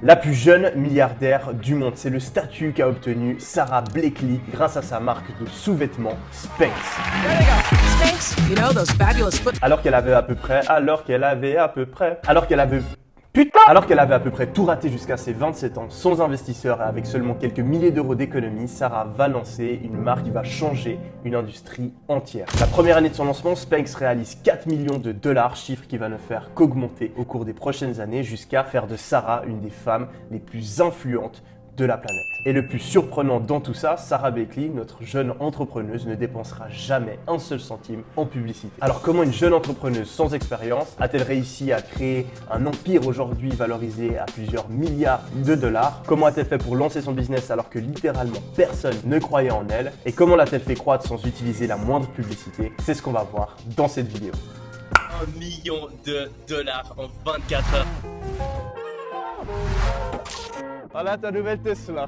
La plus jeune milliardaire du monde, c'est le statut qu'a obtenu Sara Blakely grâce à sa marque de sous-vêtements Spanx. Spanx, you know those fabulous foot. Alors qu'elle avait à peu près tout raté jusqu'à ses 27 ans, sans investisseur et avec seulement quelques milliers d'euros d'économie, Sara va lancer une marque qui va changer une industrie entière. La première année de son lancement, Spanx réalise 4 millions de dollars, chiffre qui va ne faire qu'augmenter au cours des prochaines années jusqu'à faire de Sara une des femmes les plus influentes de la planète. Et le plus surprenant dans tout ça, Sara Blakely, notre jeune entrepreneuse, ne dépensera jamais un seul centime en publicité. Alors comment une jeune entrepreneuse sans expérience a-t-elle réussi à créer un empire aujourd'hui valorisé à plusieurs milliards de dollars? Comment a-t-elle fait pour lancer son business alors que littéralement personne ne croyait en elle? Et comment l'a-t-elle fait croître sans utiliser la moindre publicité? C'est ce qu'on va voir dans cette vidéo. 1 million de dollars en 24 heures. Voilà ta nouvelle Tesla.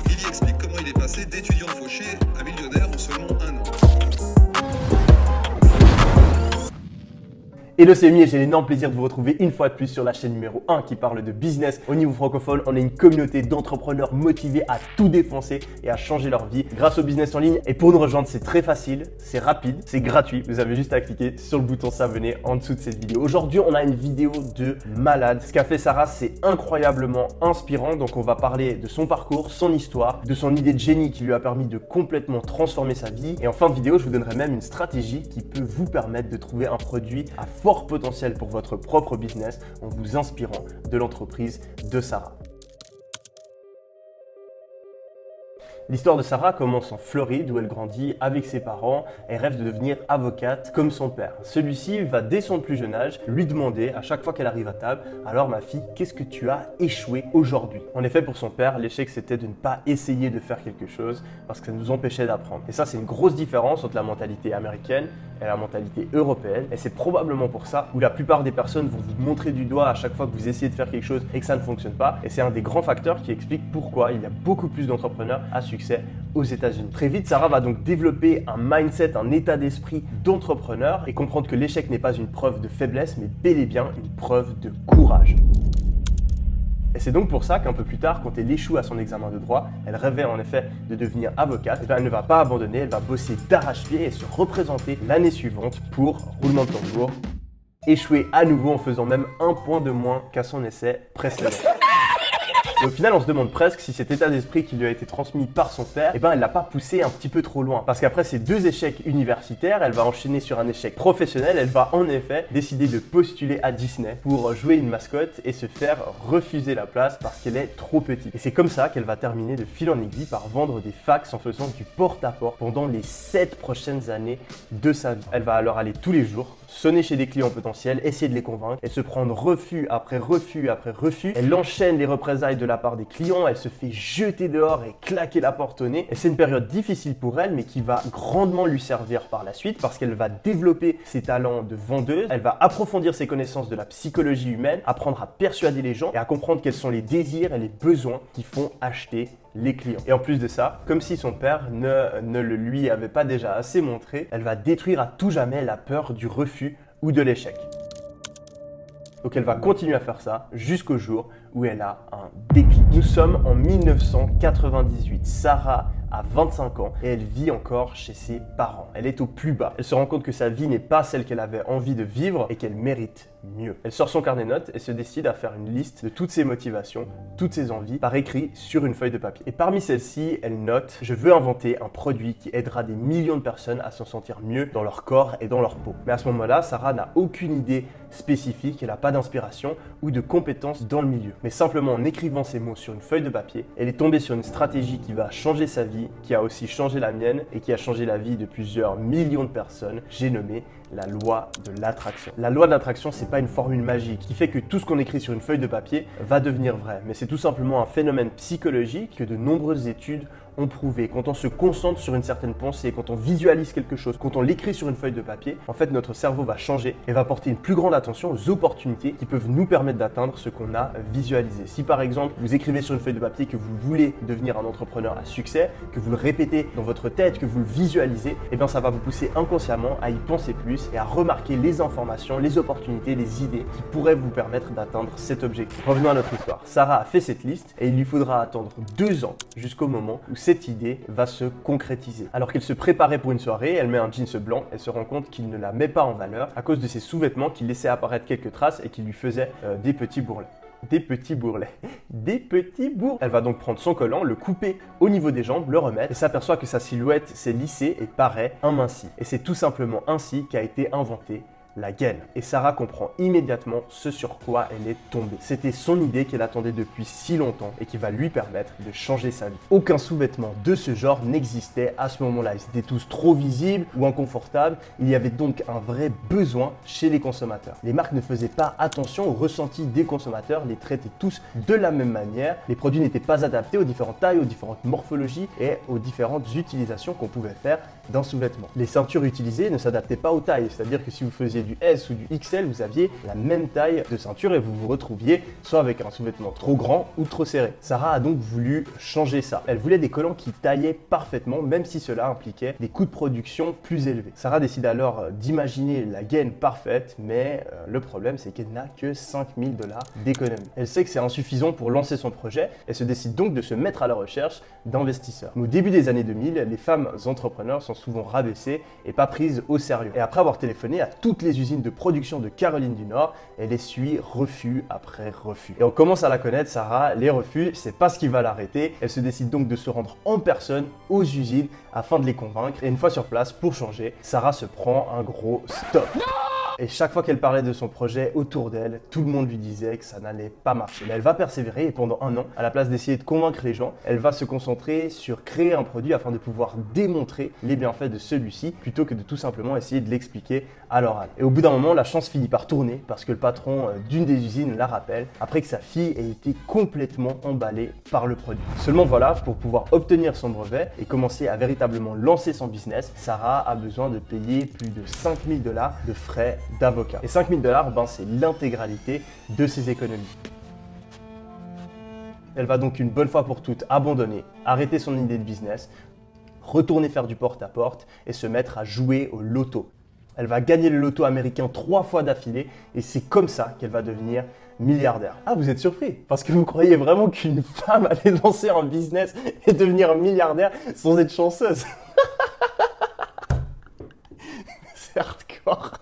Il y explique comment il est passé d'étudiant fauché à millionnaire en seulement un an. Hello, c'est Emi et j'ai l'énorme plaisir de vous retrouver une fois de plus sur la chaîne numéro 1 qui parle de business au niveau francophone. On est une communauté d'entrepreneurs motivés à tout défoncer et à changer leur vie grâce au business en ligne. Et pour nous rejoindre, c'est très facile, c'est rapide, c'est gratuit. Vous avez juste à cliquer sur le bouton s'abonner en dessous de cette vidéo. Aujourd'hui, on a une vidéo de malade. Ce qu'a fait Sara, c'est incroyablement inspirant. Donc on va parler de son parcours, son histoire, de son idée de génie qui lui a permis de complètement transformer sa vie. Et en fin de vidéo, je vous donnerai même une stratégie qui peut vous permettre de trouver un produit à fort potentiel pour votre propre business en vous inspirant de l'entreprise de Sara. L'histoire de Sara commence en Floride où elle grandit avec ses parents et rêve de devenir avocate comme son père. Celui-ci va dès son plus jeune âge lui demander à chaque fois qu'elle arrive à table « Alors ma fille, qu'est-ce que tu as échoué aujourd'hui ?» En effet, pour son père, l'échec c'était de ne pas essayer de faire quelque chose parce que ça nous empêchait d'apprendre. Et ça, c'est une grosse différence entre la mentalité américaine et la mentalité européenne. Et c'est probablement pour ça où la plupart des personnes vont vous montrer du doigt à chaque fois que vous essayez de faire quelque chose et que ça ne fonctionne pas. Et c'est un des grands facteurs qui explique pourquoi il y a beaucoup plus d'entrepreneurs à succès aux États-Unis. Très vite, Sara va donc développer un mindset, un état d'esprit d'entrepreneur et comprendre que l'échec n'est pas une preuve de faiblesse, mais bel et bien une preuve de courage. Et c'est donc pour ça qu'un peu plus tard, quand elle échoue à son examen de droit, elle rêvait en effet de devenir avocate. Et bien elle ne va pas abandonner, elle va bosser d'arrache-pied et se représenter l'année suivante pour, roulement de tambour, échouer à nouveau en faisant même un point de moins qu'à son essai précédent. Et au final, on se demande presque si cet état d'esprit qui lui a été transmis par son père, elle l'a pas poussé un petit peu trop loin. Parce qu'après ces deux échecs universitaires, elle va enchaîner sur un échec professionnel. Elle va en effet décider de postuler à Disney pour jouer une mascotte et se faire refuser la place parce qu'elle est trop petite. Et c'est comme ça qu'elle va terminer de fil en aiguille par vendre des fax en faisant du porte-à-porte pendant les 7 prochaines années de sa vie. Elle va alors aller tous les jours, sonner chez des clients potentiels, essayer de les convaincre et se prendre refus après refus après refus. Elle enchaîne les représailles de la part des clients, elle se fait jeter dehors et claquer la porte au nez. Et c'est une période difficile pour elle, mais qui va grandement lui servir par la suite parce qu'elle va développer ses talents de vendeuse, elle va approfondir ses connaissances de la psychologie humaine, apprendre à persuader les gens et à comprendre quels sont les désirs et les besoins qui font acheter les clients. Et en plus de ça, comme si son père ne le lui avait pas déjà assez montré, elle va détruire à tout jamais la peur du refus ou de l'échec. Donc elle va continuer à faire ça jusqu'au jour où elle a un déclic. Nous sommes en 1998. Sara a 25 ans et elle vit encore chez ses parents. Elle est au plus bas. Elle se rend compte que sa vie n'est pas celle qu'elle avait envie de vivre et qu'elle mérite mieux. Elle sort son carnet de notes et se décide à faire une liste de toutes ses motivations, toutes ses envies par écrit sur une feuille de papier. Et parmi celles-ci, elle note « Je veux inventer un produit qui aidera des millions de personnes à s'en sentir mieux dans leur corps et dans leur peau. » Mais à ce moment-là, Sara n'a aucune idée spécifique, elle n'a pas d'inspiration ou de compétences dans le milieu. Mais simplement en écrivant ces mots sur une feuille de papier, elle est tombée sur une stratégie qui va changer sa vie, qui a aussi changé la mienne et qui a changé la vie de plusieurs millions de personnes. J'ai nommé la loi de l'attraction. La loi de l'attraction, c'est pas une formule magique qui fait que tout ce qu'on écrit sur une feuille de papier va devenir vrai, mais c'est tout simplement un phénomène psychologique que de nombreuses études ont prouvé, quand on se concentre sur une certaine pensée, quand on visualise quelque chose, quand on l'écrit sur une feuille de papier, en fait notre cerveau va changer et va porter une plus grande attention aux opportunités qui peuvent nous permettre d'atteindre ce qu'on a visualisé. Si par exemple vous écrivez sur une feuille de papier que vous voulez devenir un entrepreneur à succès, que vous le répétez dans votre tête, que vous le visualisez, et bien ça va vous pousser inconsciemment à y penser plus et à remarquer les informations, les opportunités, les idées qui pourraient vous permettre d'atteindre cet objectif. Revenons à notre histoire. Sarah a fait cette liste et il lui faudra attendre 2 ans jusqu'au moment où cette idée va se concrétiser. Alors qu'elle se préparait pour une soirée, elle met un jeans blanc et se rend compte qu'il ne la met pas en valeur à cause de ses sous-vêtements qui laissaient apparaître quelques traces et qui lui faisaient des petits bourrelets. Des petits bourrelets. Elle va donc prendre son collant, le couper au niveau des jambes, le remettre et s'aperçoit que sa silhouette s'est lissée et paraît amincie. Et c'est tout simplement ainsi qu'a été inventée la gaine. Et Sarah comprend immédiatement ce sur quoi elle est tombée. C'était son idée qu'elle attendait depuis si longtemps et qui va lui permettre de changer sa vie. Aucun sous-vêtement de ce genre n'existait à ce moment-là. Ils étaient tous trop visibles ou inconfortables. Il y avait donc un vrai besoin chez les consommateurs. Les marques ne faisaient pas attention au ressenti des consommateurs, les traitaient tous de la même manière. Les produits n'étaient pas adaptés aux différentes tailles, aux différentes morphologies et aux différentes utilisations qu'on pouvait faire d'un sous-vêtement. Les ceintures utilisées ne s'adaptaient pas aux tailles, c'est-à-dire que si vous faisiez du S ou du XL, vous aviez la même taille de ceinture et vous vous retrouviez soit avec un sous-vêtement trop grand ou trop serré. Sarah a donc voulu changer ça. Elle voulait des collants qui taillaient parfaitement, même si cela impliquait des coûts de production plus élevés. Sarah décide alors d'imaginer la gaine parfaite, mais le problème c'est qu'elle n'a que 5000 $ d'économie. Elle sait que c'est insuffisant pour lancer son projet et se décide donc de se mettre à la recherche d'investisseurs. Mais au début des années 2000, les femmes entrepreneurs sont souvent rabaissées et pas prises au sérieux. Et après avoir téléphoné à toutes les usines de production de Caroline du Nord, elle essuie refus après refus. Et on commence à la connaître, Sarah, les refus, c'est pas ce qui va l'arrêter. Elle se décide donc de se rendre en personne aux usines afin de les convaincre. Et une fois sur place, pour changer, Sarah se prend un gros stop. Et chaque fois qu'elle parlait de son projet autour d'elle, tout le monde lui disait que ça n'allait pas marcher. Mais elle va persévérer et pendant 1 an, à la place d'essayer de convaincre les gens, elle va se concentrer sur créer un produit afin de pouvoir démontrer les bienfaits de celui-ci plutôt que de tout simplement essayer de l'expliquer à l'oral. Et au bout d'un moment, la chance finit par tourner parce que le patron d'une des usines la rappelle après que sa fille ait été complètement emballée par le produit. Seulement voilà, pour pouvoir obtenir son brevet et commencer à véritablement lancer son business, Sarah a besoin de payer plus de 5000 $ de frais d'avocat. Et 5000 $, c'est l'intégralité de ses économies. Elle va donc une bonne fois pour toutes abandonner, arrêter son idée de business, retourner faire du porte-à-porte et se mettre à jouer au loto. Elle va gagner le loto américain 3 fois d'affilée et c'est comme ça qu'elle va devenir milliardaire. Ah, vous êtes surpris parce que vous croyez vraiment qu'une femme allait lancer un business et devenir milliardaire sans être chanceuse. C'est hardcore.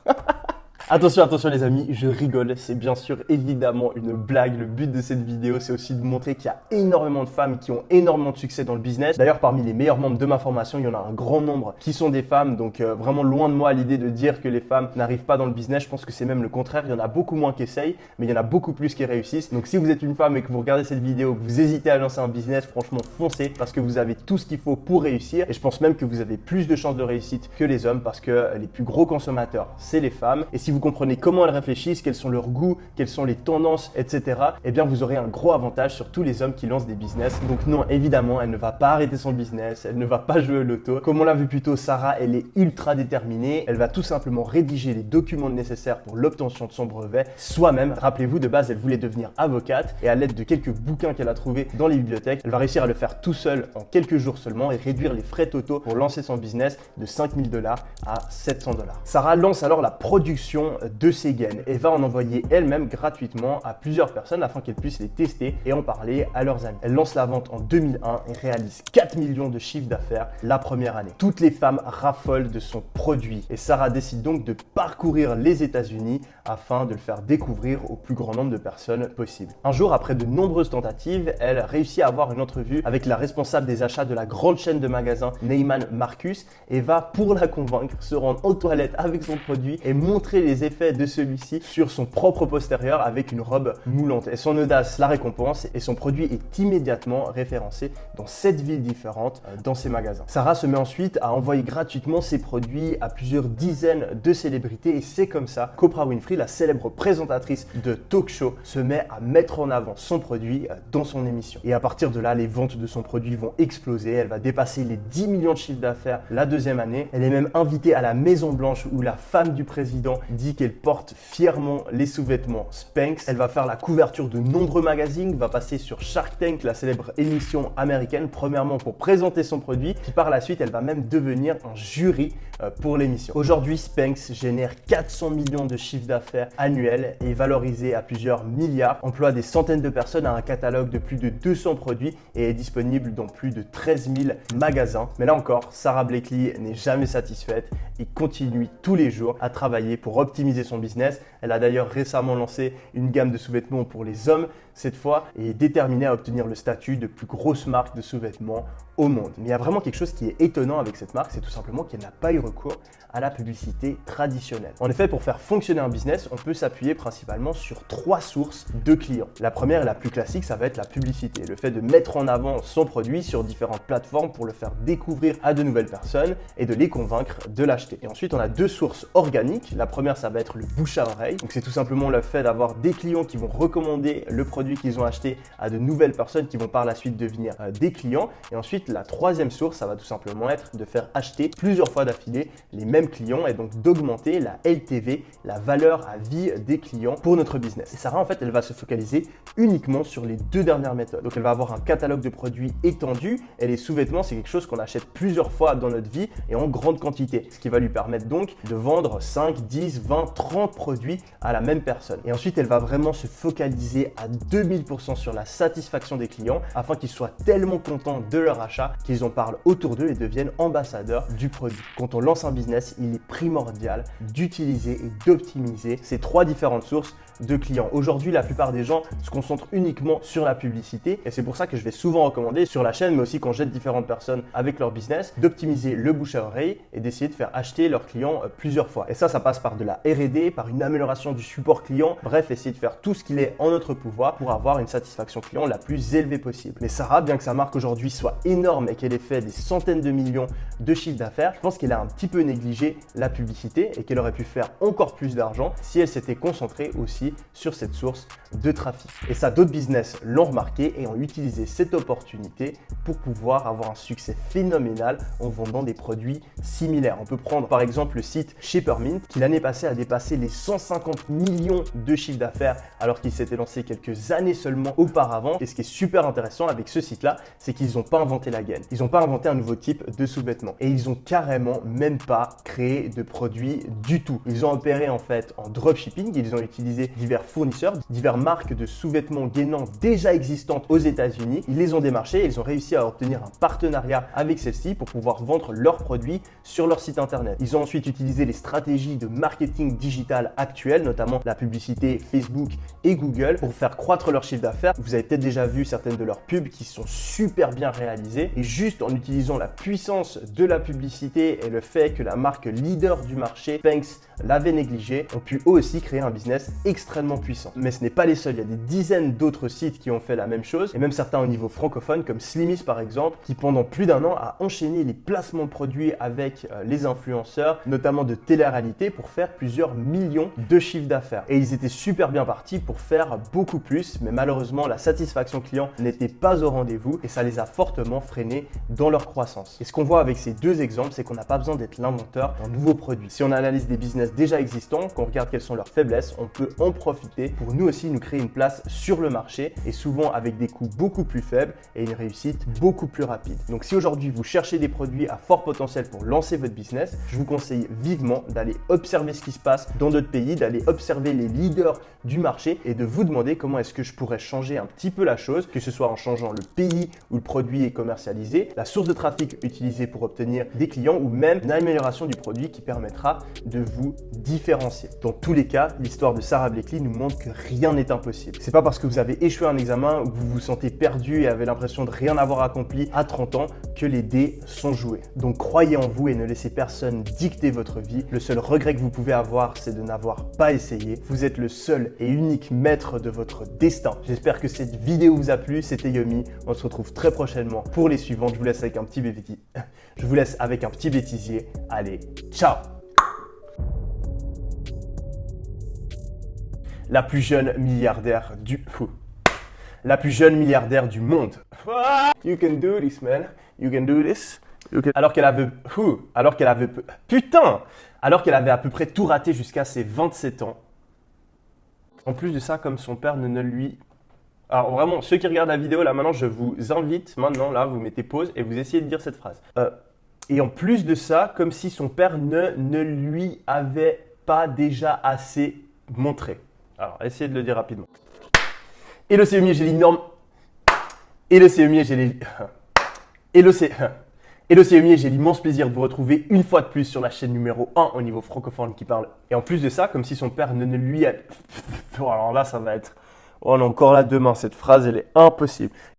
Attention les amis, je rigole, c'est bien sûr évidemment une blague. Le but de cette vidéo, c'est aussi de montrer qu'il y a énormément de femmes qui ont énormément de succès dans le business. D'ailleurs, parmi les meilleurs membres de ma formation, il y en a un grand nombre qui sont des femmes. Donc vraiment loin de moi l'idée de dire que les femmes n'arrivent pas dans le business. Je pense que c'est même le contraire. Il y en a beaucoup moins qui essayent, mais il y en a beaucoup plus qui réussissent. Donc si vous êtes une femme et que vous regardez cette vidéo, que vous hésitez à lancer un business, franchement foncez parce que vous avez tout ce qu'il faut pour réussir. Et je pense même que vous avez plus de chances de réussite que les hommes parce que les plus gros consommateurs, c'est les femmes. Et si vous comprenez comment elles réfléchissent, quels sont leurs goûts, quelles sont les tendances, etc., eh bien vous aurez un gros avantage sur tous les hommes qui lancent des business. Donc non, évidemment, elle ne va pas arrêter son business, elle ne va pas jouer au loto. Comme on l'a vu plus tôt, Sarah, elle est ultra déterminée. Elle va tout simplement rédiger les documents nécessaires pour l'obtention de son brevet soi-même. Rappelez-vous, de base, elle voulait devenir avocate et à l'aide de quelques bouquins qu'elle a trouvés dans les bibliothèques, elle va réussir à le faire tout seul en quelques jours seulement et réduire les frais totaux pour lancer son business de 5000 $ à 700 $. Sarah lance alors la production de ses gaines et va en envoyer elle-même gratuitement à plusieurs personnes afin qu'elles puissent les tester et en parler à leurs amis. Elle lance la vente en 2001 et réalise 4 millions de chiffres d'affaires la première année. Toutes les femmes raffolent de son produit et Sarah décide donc de parcourir les États-Unis afin de le faire découvrir au plus grand nombre de personnes possible. Un jour, après de nombreuses tentatives, elle réussit à avoir une entrevue avec la responsable des achats de la grande chaîne de magasins Neiman Marcus et va, pour la convaincre, se rendre aux toilettes avec son produit et montrer les les effets de celui-ci sur son propre postérieur avec une robe moulante. Et son audace la récompense et son produit est immédiatement référencé dans 7 villes différentes dans ses magasins. Sarah se met ensuite à envoyer gratuitement ses produits à plusieurs dizaines de célébrités et c'est comme ça qu'Oprah Winfrey, la célèbre présentatrice de talk show, se met à mettre en avant son produit dans son émission. Et à partir de là, les ventes de son produit vont exploser. Elle va dépasser les 10 millions de chiffres d'affaires la deuxième année. Elle est même invitée à la Maison Blanche où la femme du président dit qu'elle porte fièrement les sous-vêtements Spanx. Elle va faire la couverture de nombreux magazines, va passer sur Shark Tank, la célèbre émission américaine, premièrement pour présenter son produit, puis par la suite, elle va même devenir un jury pour l'émission. Aujourd'hui, Spanx génère 400 millions de chiffres d'affaires annuels et est valorisé à plusieurs milliards, emploie des centaines de personnes, a un catalogue de plus de 200 produits et est disponible dans plus de 13 000 magasins. Mais là encore, Sarah Blakely n'est jamais satisfaite et continue tous les jours à travailler pour optimiser son business. Elle a d'ailleurs récemment lancé une gamme de sous-vêtements pour les hommes cette fois et est déterminée à obtenir le statut de plus grosse marque de sous-vêtements au monde. Mais il y a vraiment quelque chose qui est étonnant avec cette marque, c'est tout simplement qu'elle n'a pas eu recours à la publicité traditionnelle. En effet, pour faire fonctionner un business, on peut s'appuyer principalement sur 3 sources de clients. La première et la plus classique, ça va être la publicité, le fait de mettre en avant son produit sur différentes plateformes pour le faire découvrir à de nouvelles personnes et de les convaincre de l'acheter. Et ensuite, on a 2 sources organiques. La première, ça va être le bouche à oreille. Donc c'est tout simplement le fait d'avoir des clients qui vont recommander le produit qu'ils ont acheté à de nouvelles personnes qui vont par la suite devenir des clients. Et ensuite, la troisième source, ça va tout simplement être de faire acheter plusieurs fois d'affilée les mêmes clients et donc d'augmenter la LTV, la valeur à vie des clients pour notre business. Et Sarah, en fait, elle va se focaliser uniquement sur les 2 dernières méthodes. Donc, elle va avoir un catalogue de produits étendu et les sous-vêtements, c'est quelque chose qu'on achète plusieurs fois dans notre vie et en grande quantité, ce qui va lui permettre donc de vendre 5, 10, 20, 30 produits à la même personne. Et ensuite, elle va vraiment se focaliser à 2000% sur la satisfaction des clients afin qu'ils soient tellement contents de leur achat qu'ils en parlent autour d'eux et deviennent ambassadeurs du produit. Quand on lance un business, il est primordial d'utiliser et d'optimiser ces 3 différentes sources de clients. Aujourd'hui, la plupart des gens se concentrent uniquement sur la publicité et c'est pour ça que je vais souvent recommander sur la chaîne, mais aussi quand j'aide différentes personnes avec leur business, d'optimiser le bouche à oreille et d'essayer de faire acheter leurs clients plusieurs fois. Et ça passe par de la R&D, par une amélioration du support client, bref, essayer de faire tout ce qu'il est en notre pouvoir pour avoir une satisfaction client la plus élevée possible. Mais Sarah, bien que sa marque aujourd'hui soit énorme et qu'elle ait fait des centaines de millions de chiffres d'affaires, je pense qu'elle a un petit peu négligé la publicité et qu'elle aurait pu faire encore plus d'argent si elle s'était concentrée aussi sur cette source de trafic. Et ça, d'autres business l'ont remarqué et ont utilisé cette opportunité pour pouvoir avoir un succès phénoménal en vendant des produits similaires. On peut prendre par exemple le site Shippermint qui l'année passée a dépassé les 150 millions de chiffres d'affaires alors qu'il s'était lancé quelques années seulement auparavant. Et ce qui est super intéressant avec ce site-là, c'est qu'ils n'ont pas inventé la gaine. Ils n'ont pas inventé un nouveau type de sous-vêtements et ils ont carrément même pas créé de produits du tout. Ils ont opéré en fait en dropshipping, ils ont utilisé divers fournisseurs, diverses marques de sous-vêtements gainants déjà existantes aux États-Unis. Ils les ont démarchés et ils ont réussi à obtenir un partenariat avec celles-ci pour pouvoir vendre leurs produits sur leur site internet. Ils ont ensuite utilisé les stratégies de marketing digital actuelles, notamment la publicité Facebook et Google pour faire croître leur chiffre d'affaires. Vous avez peut-être déjà vu certaines de leurs pubs qui sont super bien réalisées et juste en utilisant la puissance de la publicité et le fait que la marque leader du marché, Spanx, l'avait négligé, ont pu eux aussi créer un business extrêmement puissant. Mais ce n'est pas les seuls, il y a des dizaines d'autres sites qui ont fait la même chose et même certains au niveau francophone comme Slimis par exemple qui pendant plus d'1 an a enchaîné les placements de produits avec les influenceurs, notamment de télé-réalité pour faire plusieurs millions de chiffres d'affaires. Et ils étaient super bien partis pour faire beaucoup plus, mais malheureusement la satisfaction client n'était pas au rendez-vous et ça les a fortement freinés dans leur croissance. Et ce qu'on voit avec ces 2 exemples, c'est qu'on n'a pas besoin d'être l'inventeur d'un nouveau produit. Si on analyse des business déjà existants, qu'on regarde quelles sont leurs faiblesses, on peut en profiter pour nous aussi nous créer une place sur le marché et souvent avec des coûts beaucoup plus faibles et une réussite beaucoup plus rapide. Donc si aujourd'hui vous cherchez des produits à fort potentiel pour lancer votre business, je vous conseille vivement d'aller observer ce qui se passe dans d'autres pays, d'aller observer les leaders du marché et de vous demander comment est-ce est-ce que je pourrais changer un petit peu la chose, que ce soit en changeant le pays où le produit est commercialisé, la source de trafic utilisée pour obtenir des clients ou même une amélioration du produit qui permettra de vous différencier. Dans tous les cas, l'histoire de Sarah Blakely nous montre que rien n'est impossible. C'est pas parce que vous avez échoué un examen ou que vous vous sentez perdu et avez l'impression de rien avoir accompli à 30 ans que les dés sont joués. Donc croyez en vous et ne laissez personne dicter votre vie. Le seul regret que vous pouvez avoir, c'est de n'avoir pas essayé. Vous êtes le seul et unique maître de votre destin. J'espère que cette vidéo vous a plu. C'était Yomi. On se retrouve très prochainement pour les suivantes. Je vous laisse avec un petit bêtisier. Allez, ciao! La plus jeune milliardaire du monde. You can do this, man. You can do this. Alors qu'elle avait à peu près tout raté jusqu'à ses 27 ans. En plus de ça, comme son père ne lui... Alors vraiment, ceux qui regardent la vidéo, là maintenant, je vous invite, maintenant, là, vous mettez pause et vous essayez de dire cette phrase. Et en plus de ça, comme si son père ne lui avait pas déjà assez montré. Alors, essayez de le dire rapidement. Et le CMI, j'ai l'énorme... Et le CMI, j'ai l'immense plaisir de vous retrouver une fois de plus sur la chaîne numéro 1 au niveau francophone qui parle. Et en plus de ça, comme si son père ne lui a... Alors là, ça va être... Oh, on est encore là demain, cette phrase, elle est impossible.